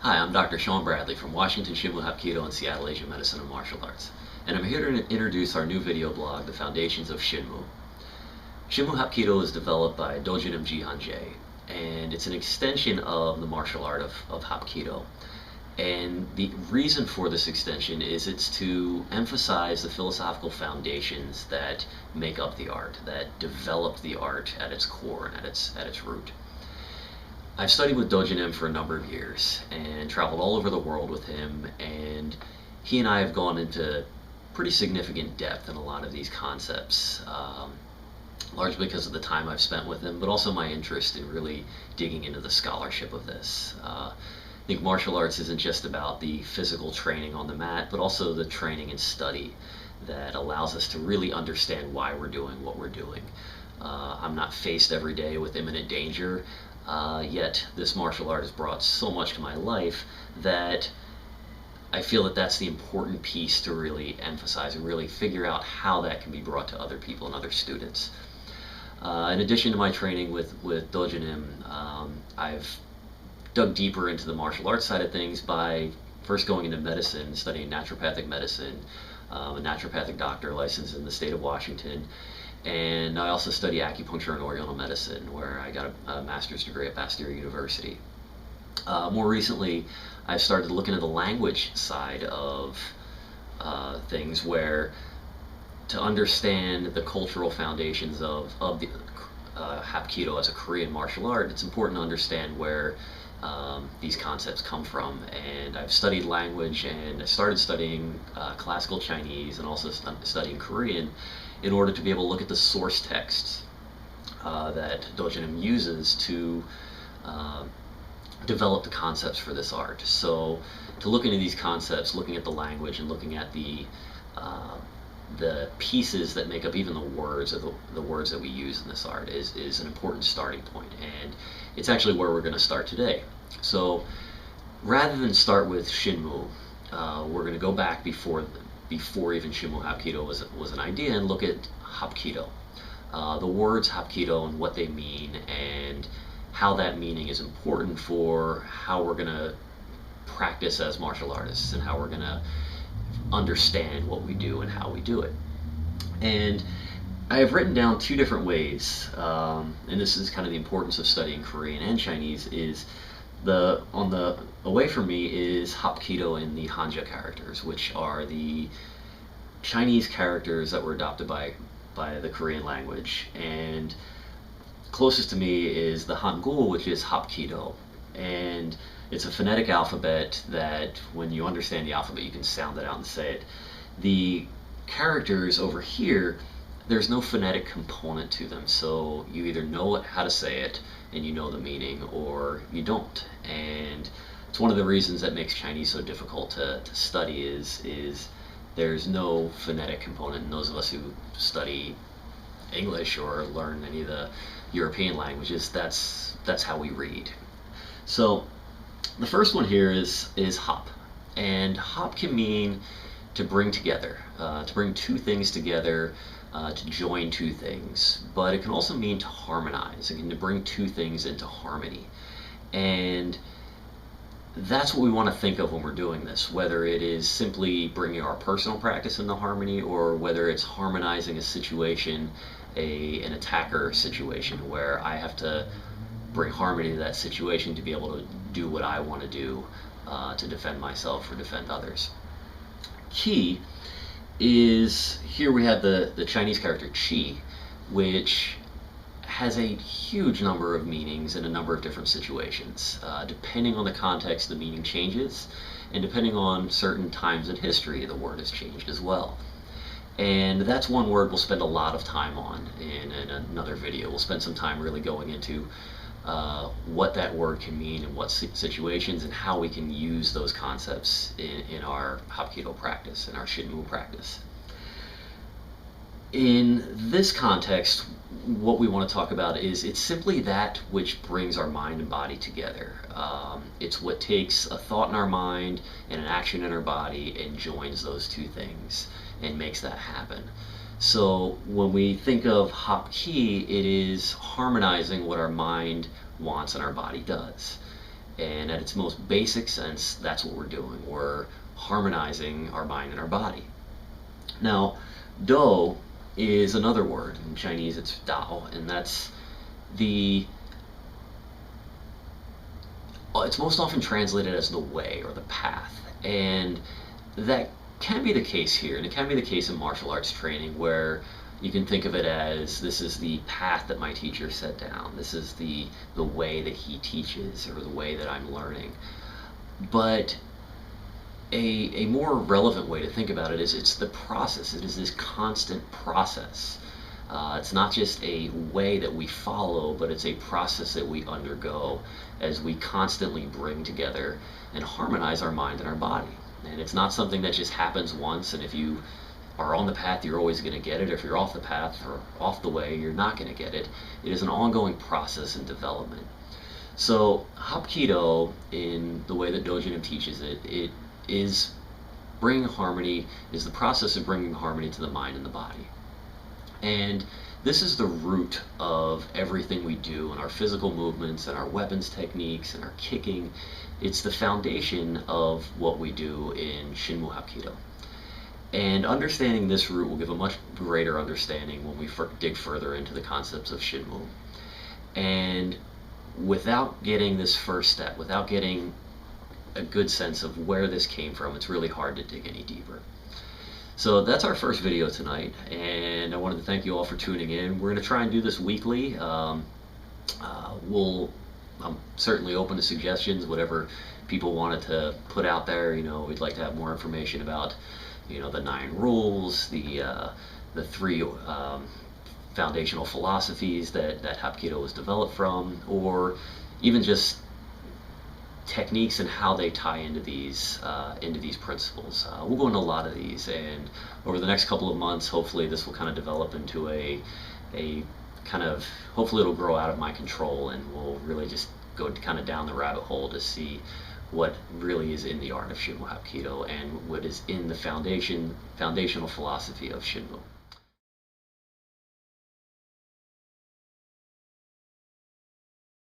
Hi, I'm Dr. Sean Bradley from Washington Sinmoo Hapkido and Seattle Asian Medicine and Martial Arts, and I'm here to introduce our new video blog, The Foundations of Sinmoo. Sinmoo Hapkido is developed by Dojunim Ji Han-Jae, and it's an extension of the martial art of Hapkido. And the reason for this extension is it's to emphasize the philosophical foundations that make up the art, that developed the art at its core and at its root. I've studied with Dojunim for a number of years and traveled all over the world with him, and he and I have gone into pretty significant depth in a lot of these concepts, largely because of the time I've spent with him, but also my interest in really digging into the scholarship of this. I think martial arts isn't just about the physical training on the mat, but also the training and study that allows us to really understand why we're doing what we're doing. I'm not faced every day with imminent danger, yet this martial art has brought so much to my life that I feel that that's the important piece to really emphasize and really figure out how that can be brought to other people and other students. In addition to my training with Dojunim, I've dug deeper into the martial arts side of things by first going into medicine, studying naturopathic medicine. I'm a naturopathic doctor licensed in the state of Washington, and I also study acupuncture and oriental medicine, where I got a master's degree at Pasteur University. More recently, I've started looking at the language side of things, where to understand the cultural foundations of the Hapkido as a Korean martial art, it's important to understand where these concepts come from. And I've studied language, and I started studying classical Chinese and also studying Korean in order to be able to look at the source texts that Dojunim uses to develop the concepts for this art. So to look into these concepts, looking at the language and looking at the pieces that make up even the words that we use in this art is an important starting point, and it's actually where we're going to start today. So rather than start with Sinmoo, we're going to go back before even Sinmoo Hapkido was an idea and look at Hapkido, the words Hapkido and what they mean, and how that meaning is important for how we're going to practice as martial artists and how we're going to understand what we do and how we do it. And I have written down two different ways, and this is kind of the importance of studying Korean and Chinese, is away from me is Hapkido in the Hanja characters, which are the Chinese characters that were adopted by the Korean language. And closest to me is the Hangul, which is Hapkido. And it's a phonetic alphabet that when you understand the alphabet, you can sound it out and say it. The characters over here, there's no phonetic component to them, so you either know how to say it and you know the meaning, or you don't. And it's one of the reasons that makes Chinese so difficult to study is there's no phonetic component. And those of us who study English or learn any of the European languages, that's how we read. So the first one here is hap, and hap can mean to bring together, to bring two things together, to join two things, but it can also mean to harmonize. It can to bring two things into harmony, and that's what we want to think of when we're doing this, whether it is simply bringing our personal practice into harmony, or whether it's harmonizing a situation, an attacker situation, where I have to bring harmony to that situation to be able to do what I want to do, to defend myself or defend others. Qi is, here we have the Chinese character qi, which has a huge number of meanings in a number of different situations. Depending on the context, the meaning changes, and depending on certain times in history, the word has changed as well. And that's one word we'll spend a lot of time on in another video. We'll spend some time really going into what that word can mean in what situations, and how we can use those concepts in our Hapkido practice, in our Sinmoo practice. In this context, what we want to talk about is it's simply that which brings our mind and body together. It's what takes a thought in our mind and an action in our body and joins those two things and makes that happen. So when we think of Hapki, it is harmonizing what our mind wants and our body does. And at its most basic sense, that's what we're doing. We're harmonizing our mind and our body. Now, Do is another word. In Chinese, it's Dao, and that's it's most often translated as the way or the path. And that can be the case here, and it can be the case in martial arts training, where you can think of it as, this is the path that my teacher set down, this is the way that he teaches, or the way that I'm learning. But a more relevant way to think about it is, it's the process. It is this constant process. It's not just a way that we follow, but it's a process that we undergo as we constantly bring together and harmonize our mind and our body. And it's not something that just happens once, and if you are on the path, you're always going to get it. If you're off the path or off the way, you're not going to get it. It is an ongoing process and development. So Hapkido, in the way that Dojunim teaches it, it is bringing harmony, is the process of bringing harmony to the mind and the body. And this is the root of everything we do in our physical movements and our weapons techniques and our kicking. It's the foundation of what we do in Sinmoo Hapkido. And understanding this root will give a much greater understanding when we dig further into the concepts of Sinmoo. And without getting this first step, without getting a good sense of where this came from, it's really hard to dig any deeper. So that's our first video tonight, and I wanted to thank you all for tuning in. We're going to try and do this weekly. I'm certainly open to suggestions, whatever people wanted to put out there. We'd like to have more information about, the 9 rules, the 3 foundational philosophies that Hapkido was developed from, or even just techniques and how they tie into these principles. We'll go into a lot of these, and over the next couple of months, hopefully this will kind of develop into a kind of, hopefully it'll grow out of my control, and we'll really just go kind of down the rabbit hole to see what really is in the art of Sinmoo Hapkido and what is in the foundational philosophy of Sinmoo.